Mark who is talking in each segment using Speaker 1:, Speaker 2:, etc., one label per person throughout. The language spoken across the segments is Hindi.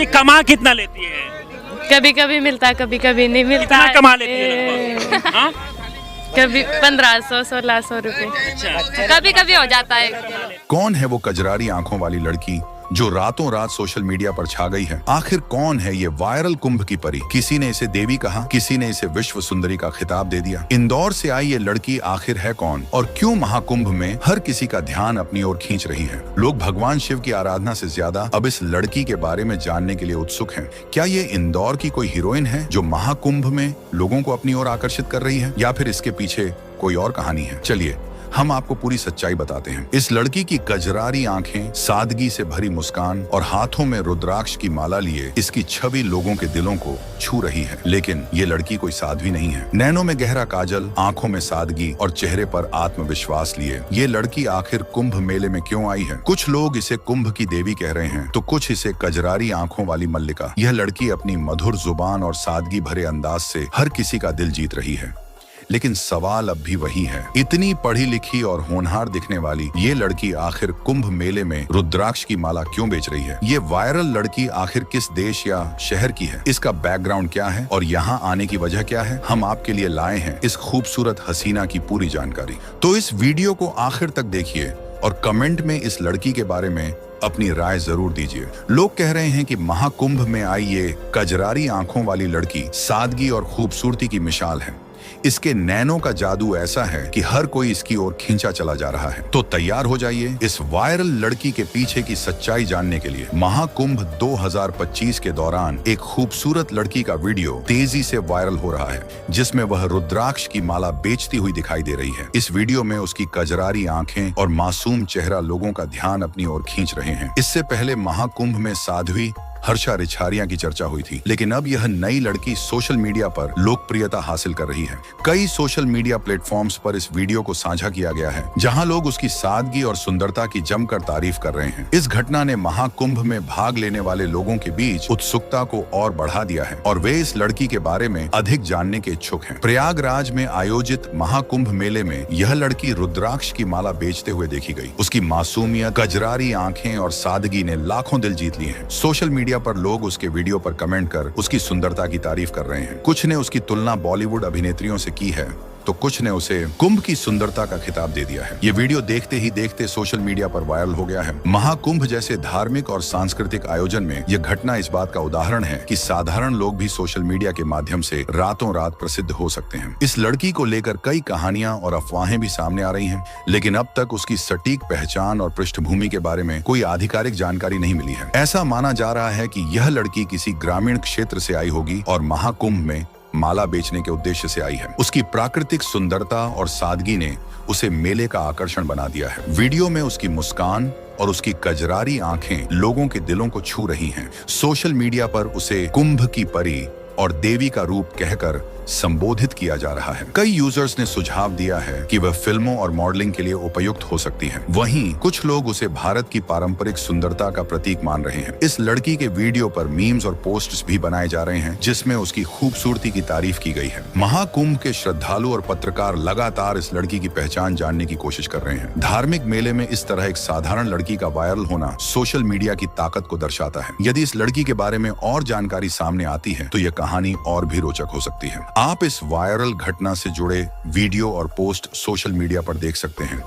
Speaker 1: नहीं, कमा कितना लेती है?
Speaker 2: कभी कभी मिलता है, कभी कभी नहीं मिलता
Speaker 1: कितना
Speaker 2: है।
Speaker 1: कमा लेती है लगभग? हाँ?
Speaker 2: कभी 1500 1600 रुपए,
Speaker 1: अच्छा।
Speaker 2: कभी कभी हो जाता है।
Speaker 3: कौन है वो कजरारी आंखों वाली लड़की जो रातों रात सोशल मीडिया पर छा गई है? आखिर कौन है ये वायरल कुंभ की परी? किसी ने इसे देवी कहा, किसी ने इसे विश्व सुंदरी का खिताब दे दिया। इंदौर से आई ये लड़की आखिर है कौन और क्यों महाकुंभ में हर किसी का ध्यान अपनी ओर खींच रही है? लोग भगवान शिव की आराधना से ज्यादा अब इस लड़की के बारे में जानने के लिए उत्सुक हैं। क्या ये इंदौर की कोई हीरोइन है जो महाकुंभ में लोगों को अपनी ओर आकर्षित कर रही है, या फिर इसके पीछे कोई और कहानी है? चलिए हम आपको पूरी सच्चाई बताते हैं। इस लड़की की कजरारी आंखें, सादगी से भरी मुस्कान और हाथों में रुद्राक्ष की माला लिए इसकी छवि लोगों के दिलों को छू रही है। लेकिन ये लड़की कोई साध्वी नहीं है। नैनों में गहरा काजल, आंखों में सादगी और चेहरे पर आत्मविश्वास लिए ये लड़की आखिर कुंभ मेले में क्यों आई है? कुछ लोग इसे कुंभ की देवी कह रहे हैं, तो कुछ इसे कजरारी आंखों वाली मल्लिका। यह लड़की अपनी मधुर जुबान और सादगी भरे अंदाज से हर किसी का दिल जीत रही है। लेकिन सवाल अब भी वही है, इतनी पढ़ी लिखी और होनहार दिखने वाली ये लड़की आखिर कुंभ मेले में रुद्राक्ष की माला क्यों बेच रही है? ये वायरल लड़की आखिर किस देश या शहर की है? इसका बैकग्राउंड क्या है और यहाँ आने की वजह क्या है? हम आपके लिए लाए हैं इस खूबसूरत हसीना की पूरी जानकारी। तो इस वीडियो को आखिर तक देखिए और कमेंट में इस लड़की के बारे में अपनी राय जरूर दीजिए। लोग कह रहे हैं कि महाकुंभ में आई ये कजरारी आंखों वाली लड़की सादगी और खूबसूरती की मिसाल है। इसके नैनों का जादू ऐसा है कि हर कोई इसकी ओर खींचा चला जा रहा है। तो तैयार हो जाइए इस वायरल लड़की के पीछे की सच्चाई जानने के लिए। महाकुंभ 2025 के दौरान एक खूबसूरत लड़की का वीडियो तेजी से वायरल हो रहा है, जिसमें वह रुद्राक्ष की माला बेचती हुई दिखाई दे रही है। इस वीडियो में उसकी कजरारी आंखें और मासूम चेहरा लोगों का ध्यान अपनी ओर खींच रहे हैं। इससे पहले महाकुंभ में साध्वी हर्षा रिछारिया की चर्चा हुई थी, लेकिन अब यह नई लड़की सोशल मीडिया पर लोकप्रियता हासिल कर रही है। कई सोशल मीडिया प्लेटफॉर्म्स पर इस वीडियो को साझा किया गया है, जहां लोग उसकी सादगी और सुंदरता की जमकर तारीफ कर रहे हैं। इस घटना ने महाकुंभ में भाग लेने वाले लोगों के बीच उत्सुकता को और बढ़ा दिया है और वे इस लड़की के बारे में अधिक जानने के इच्छुक हैं। प्रयागराज में आयोजित महाकुंभ मेले में यह लड़की रुद्राक्ष की माला बेचते हुए देखी गई। उसकी मासूमियत, कजरारी आंखें और सादगी ने लाखों दिल जीत लिए हैं। सोशल मीडिया पर लोग उसके वीडियो पर कमेंट कर उसकी सुंदरता की तारीफ कर रहे हैं। कुछ ने उसकी तुलना बॉलीवुड अभिनेत्रियों से की है, तो कुछ ने उसे कुंभ की सुंदरता का खिताब दे दिया है। ये वीडियो देखते ही देखते सोशल मीडिया पर वायरल हो गया है। महाकुंभ जैसे धार्मिक और सांस्कृतिक आयोजन में यह घटना इस बात का उदाहरण है कि साधारण लोग भी सोशल मीडिया के माध्यम से रातों रात प्रसिद्ध हो सकते हैं। इस लड़की को लेकर कई कहानियां और अफवाहें भी सामने आ रही हैं, लेकिन अब तक उसकी सटीक पहचान और पृष्ठभूमि के बारे में कोई आधिकारिक जानकारी नहीं मिली है। ऐसा माना जा रहा है कि यह लड़की किसी ग्रामीण क्षेत्र से आई होगी और महाकुंभ में माला बेचने के उद्देश्य से आई है। उसकी प्राकृतिक सुंदरता और सादगी ने उसे मेले का आकर्षण बना दिया है। वीडियो में उसकी मुस्कान और उसकी कजरारी आंखें लोगों के दिलों को छू रही हैं। सोशल मीडिया पर उसे कुंभ की परी और देवी का रूप कहकर संबोधित किया जा रहा है। कई यूजर्स ने सुझाव दिया है कि वह फिल्मों और मॉडलिंग के लिए उपयुक्त हो सकती है। वहीं कुछ लोग उसे भारत की पारंपरिक सुंदरता का प्रतीक मान रहे हैं। इस लड़की के वीडियो पर मीम्स और पोस्ट्स भी बनाए जा रहे हैं, जिसमें उसकी खूबसूरती की तारीफ की गई है। महाकुंभ के श्रद्धालु और पत्रकार लगातार इस लड़की की पहचान जानने की कोशिश कर रहे हैं। धार्मिक मेले में इस तरह एक साधारण लड़की का वायरल होना सोशल मीडिया की ताकत को दर्शाता है। यदि इस लड़की के बारे में और जानकारी सामने आती है, तो यह कहानी और भी रोचक हो सकती है। आप इस वायरल घटना से जुड़े वीडियो और पोस्ट सोशल मीडिया पर देख सकते हैं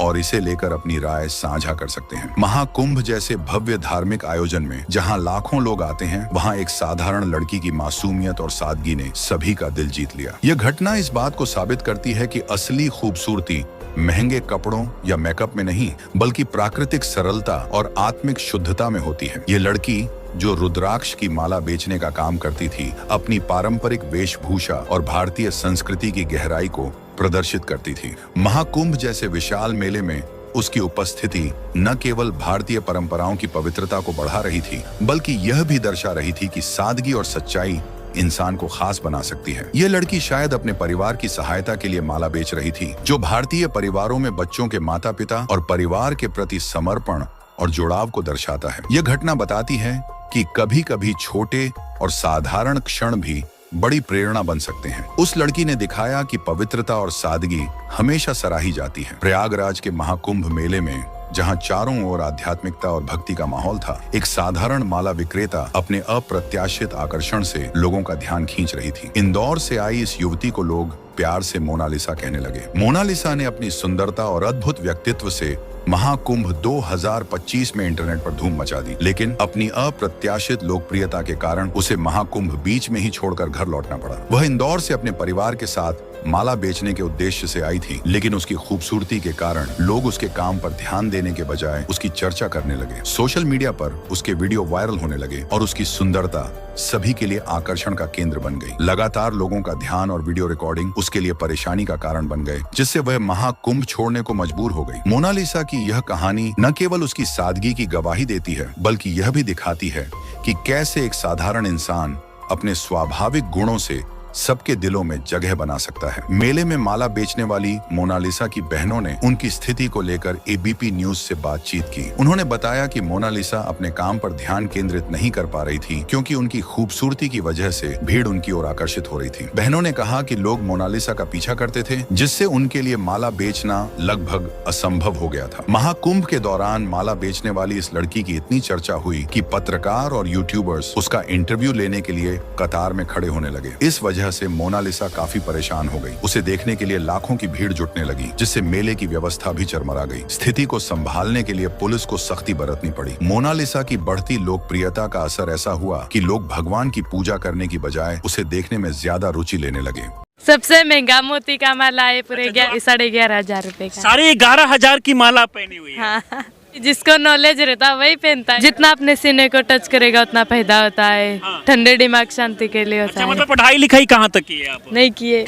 Speaker 3: और इसे लेकर अपनी राय साझा कर सकते हैं। महाकुंभ जैसे भव्य धार्मिक आयोजन में जहां लाखों लोग आते हैं, वहां एक साधारण लड़की की मासूमियत और सादगी ने सभी का दिल जीत लिया। यह घटना इस बात को साबित करती है कि असली खूबसूरती महंगे कपड़ों या मेकअप में नहीं, बल्कि प्राकृतिक सरलता और आत्मिक शुद्धता में होती है। ये लड़की जो रुद्राक्ष की माला बेचने का काम करती थी, अपनी पारंपरिक वेशभूषा और भारतीय संस्कृति की गहराई को प्रदर्शित करती थी। महाकुंभ जैसे विशाल मेले में उसकी उपस्थिति न केवल भारतीय परंपराओं की पवित्रता को बढ़ा रही थी, बल्कि यह भी दर्शा रही थी कि सादगी और सच्चाई इंसान को खास बना सकती है। यह लड़की शायद अपने परिवार की सहायता के लिए माला बेच रही थी, जो भारतीय परिवारों में बच्चों के माता पिता और परिवार के प्रति समर्पण और जुड़ाव को दर्शाता है। यह घटना बताती है कि कभी कभी छोटे और साधारण क्षण भी बड़ी प्रेरणा बन सकते हैं। उस लड़की ने दिखाया कि पवित्रता और सादगी हमेशा सराही जाती है। प्रयागराज के महाकुंभ मेले में जहां चारों ओर आध्यात्मिकता और भक्ति का माहौल था, एक साधारण माला विक्रेता अपने अप्रत्याशित आकर्षण से लोगों का ध्यान खींच रही थी। इंदौर से आई इस युवती को लोग प्यार से मोनालिसा कहने लगे। मोनालिसा ने अपनी सुंदरता और अद्भुत व्यक्तित्व से महाकुंभ 2025 में इंटरनेट पर धूम मचा दी, लेकिन अपनी अप्रत्याशित लोकप्रियता के कारण उसे महाकुंभ बीच में ही छोड़कर घर लौटना पड़ा। वह इंदौर से अपने परिवार के साथ माला बेचने के उद्देश्य से आई थी, लेकिन उसकी खूबसूरती के कारण लोग उसके काम पर ध्यान देने के बजाय उसकी चर्चा करने लगे। सोशल मीडिया पर उसके वीडियो वायरल होने लगे और उसकी सुंदरता सभी के लिए आकर्षण का केंद्र बन गई। लगातार लोगों का ध्यान और वीडियो रिकॉर्डिंग उसके लिए परेशानी का कारण बन गए, जिससे वह महाकुंभ छोड़ने को मजबूर हो गई। मोनालिसा की यह कहानी न केवल उसकी सादगी की गवाही देती है, बल्कि यह भी दिखाती है कि कैसे एक साधारण इंसान अपने स्वाभाविक गुणों से सबके दिलों में जगह बना सकता है। मेले में माला बेचने वाली मोनालिसा की बहनों ने उनकी स्थिति को लेकर एबीपी न्यूज से बातचीत की। उन्होंने बताया कि मोनालिसा अपने काम पर ध्यान केंद्रित नहीं कर पा रही थी, क्योंकि उनकी खूबसूरती की वजह से भीड़ उनकी ओर आकर्षित हो रही थी। बहनों ने कहा कि लोग मोनालिसा का पीछा करते थे, जिससे उनके लिए माला बेचना लगभग असंभव हो गया था। महाकुंभ के दौरान माला बेचने वाली इस लड़की की इतनी चर्चा हुई कि पत्रकार और यूट्यूबर्स उसका इंटरव्यू लेने के लिए कतार में खड़े होने लगे। इस वजह से मोनालिसा काफी परेशान हो गई। उसे देखने के लिए लाखों की भीड़ जुटने लगी, जिससे मेले की व्यवस्था भी चरमरा गई। स्थिति को संभालने के लिए पुलिस को सख्ती बरतनी पड़ी। मोनालिसा की बढ़ती लोकप्रियता का असर ऐसा हुआ कि लोग भगवान की पूजा करने की बजाय उसे देखने में ज्यादा रुचि लेने लगे।
Speaker 2: सबसे महंगा मोती का माला है, पूरे 11,500 रुपए का।
Speaker 1: 11,500 की माला पहनी हुई है।
Speaker 2: हाँ, जिसको नॉलेज रहता है वही पहनता है। जितना अपने सीने को टच करेगा उतना फायदा होता है।
Speaker 1: हाँ।
Speaker 2: ठंडे दिमाग शांति के लिए होता
Speaker 1: अच्छा,
Speaker 2: है।
Speaker 1: मतलब पढ़ाई लिखाई कहाँ तक की है आप?
Speaker 2: नहीं किए।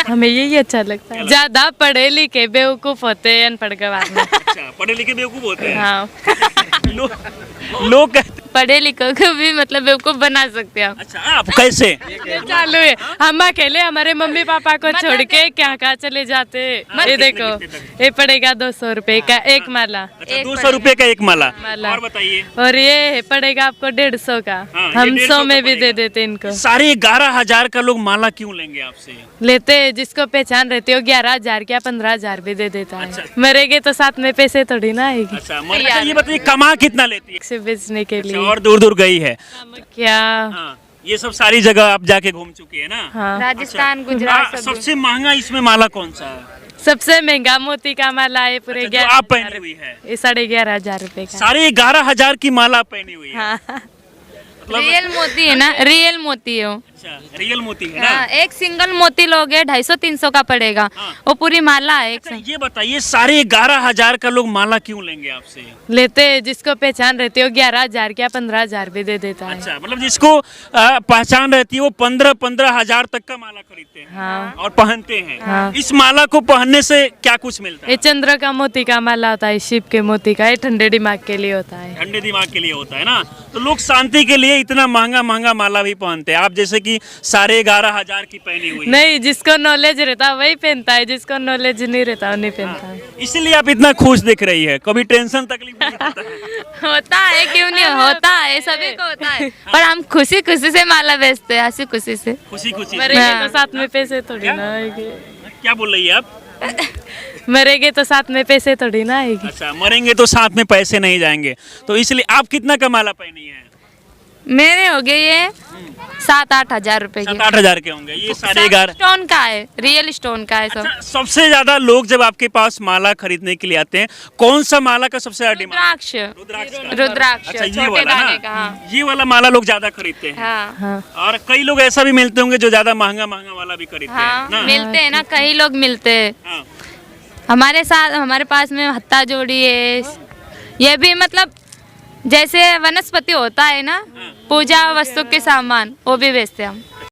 Speaker 2: हमें यही अच्छा लगता है। ज्यादा पढ़े लिखे बेवकूफ होते हैं अनपढ़ गवार में।
Speaker 1: अच्छा, पढ़े लिखे बेवकूफ होते हैं।
Speaker 2: हाँ।
Speaker 1: लोग कहते
Speaker 2: पढ़े लिखो को भी मतलब बेवकूफ बना सकते हैं।
Speaker 1: अच्छा, आप कैसे?
Speaker 2: ये चालू है। हम अकेले हमारे मम्मी पापा को छोड़ के क्या कहाँ चले जाते। ये देखो, ये पड़ेगा 200 रुपए का एक माला।
Speaker 1: अच्छा, 200 रुपए का एक माला। और बताइए।
Speaker 2: और ये पड़ेगा आपको 150 का।
Speaker 1: हाँ, ये
Speaker 2: हम
Speaker 1: 150
Speaker 2: 100 में
Speaker 1: का
Speaker 2: भी
Speaker 1: पड़ेगा।
Speaker 2: दे देते इनको।
Speaker 1: 11,500 का लोग माला क्यों लेंगे आपसे?
Speaker 2: लेते हैं, जिसको पहचान रहती हो 11,000 क्या 15,000 भी दे देता है।
Speaker 1: अच्छा।
Speaker 2: मरेंगे तो साथ में पैसे थोड़ी ना आएगी।
Speaker 1: अच्छा, ये बताइए कमा कितना लेती है?
Speaker 2: से बेचने के लिए।
Speaker 1: और दूर दूर गई है
Speaker 2: क्या?
Speaker 1: हाँ, ये सब सारी जगह आप जाके घूम चुकी है ना?
Speaker 2: हाँ।
Speaker 4: राजस्थान, गुजरात, सब
Speaker 1: सबसे महंगा इसमें माला कौन सा है?
Speaker 2: सबसे महंगा मोती का माला है, पूरे
Speaker 1: अच्छा, जो आप पहनी हुई है।
Speaker 2: ये 11,500 रुपए का।
Speaker 1: 11,500 की माला पहनी हुई है।
Speaker 2: हाँ।
Speaker 4: रियल मोती है ना, रियल मोती है वो।
Speaker 1: अच्छा, रियल मोती है ना?
Speaker 4: हाँ, एक सिंगल मोती लोगे 250-300 का पड़ेगा।
Speaker 1: हाँ।
Speaker 4: वो पूरी माला है एक
Speaker 1: अच्छा, ये बताइए 11,500 का लोग माला क्यों लेंगे आपसे?
Speaker 2: लेते हैं, जिसको पहचान रहती हो 11,000 क्या 15,000 भी दे देता है।
Speaker 1: अच्छा, मतलब जिसको पहचान रहती है वो 15,000 तक का माला खरीदते हैं।
Speaker 2: हाँ।
Speaker 1: और पहनते हैं।
Speaker 2: हाँ।
Speaker 1: इस माला को पहनने से क्या कुछ मिलता
Speaker 2: ये
Speaker 1: है?
Speaker 2: चंद्र का मोती का माला होता है, शिव के मोती का। ये ठंडे दिमाग के लिए होता है।
Speaker 1: ठंडे दिमाग के लिए होता है ना? तो लोग शांति के लिए इतना महंगा महंगा माला भी पहनते हैं। आप जैसे कि 11,500 की पहनी हुई।
Speaker 2: नहीं, जिसको नॉलेज रहता है वही पहनता है, जिसको नॉलेज नहीं रहता वो नहीं पहनता है।
Speaker 1: इसलिए आप इतना खुश दिख रही है। कभी टेंशन तकलीफ नहीं होता है?
Speaker 4: होता है, क्यों नहीं होता है, सभी को होता है। पर हम खुशी खुशी से माला बेचते हैं, हंसी खुशी से।
Speaker 1: खुशी खुशी।
Speaker 2: मरेंगे तो साथ में पैसे थोड़ी ना आएंगे।
Speaker 1: क्या बोल रही है आप?
Speaker 2: मरेंगे तो साथ में पैसे थोड़ी ना आएगी।
Speaker 1: अच्छा, मरेंगे तो साथ में पैसे नहीं जाएंगे, तो इसलिए आप कितना का माला पहनी है?
Speaker 4: मेरे हो गए ये 7-8 हजार रुपए के।
Speaker 1: 7-8 हजार के होंगे ये 11,500।
Speaker 4: स्टोन का है, रियल स्टोन का है सब।
Speaker 1: अच्छा, सबसे ज्यादा लोग जब आपके पास माला खरीदने के लिए आते हैं, कौन सा माला का सबसे ज्यादा डिमांड?
Speaker 4: रुद्राक्ष,
Speaker 1: रुद्राक्ष का।
Speaker 4: रुद्राक्ष
Speaker 1: अच्छा, ये
Speaker 4: छोटे
Speaker 1: वाला
Speaker 4: दाने
Speaker 1: ना?
Speaker 4: का। हाँ।
Speaker 1: ये वाला माला लोग ज्यादा खरीदते हैं।
Speaker 4: हाँ
Speaker 2: हाँ।
Speaker 1: और कई लोग ऐसा भी मिलते होंगे जो ज्यादा महंगा महंगा वाला भी खरीदते
Speaker 4: हाँ,
Speaker 1: हैं ना?
Speaker 4: मिलते हैं ना, कई लोग मिलते हैं
Speaker 1: हाँ।
Speaker 4: हमारे साथ। हमारे पास में हत्ता जोड़ी है, ये भी मतलब जैसे वनस्पति होता है ना, पूजा वस्तु के सामान, वो भी बेचते हैं हम।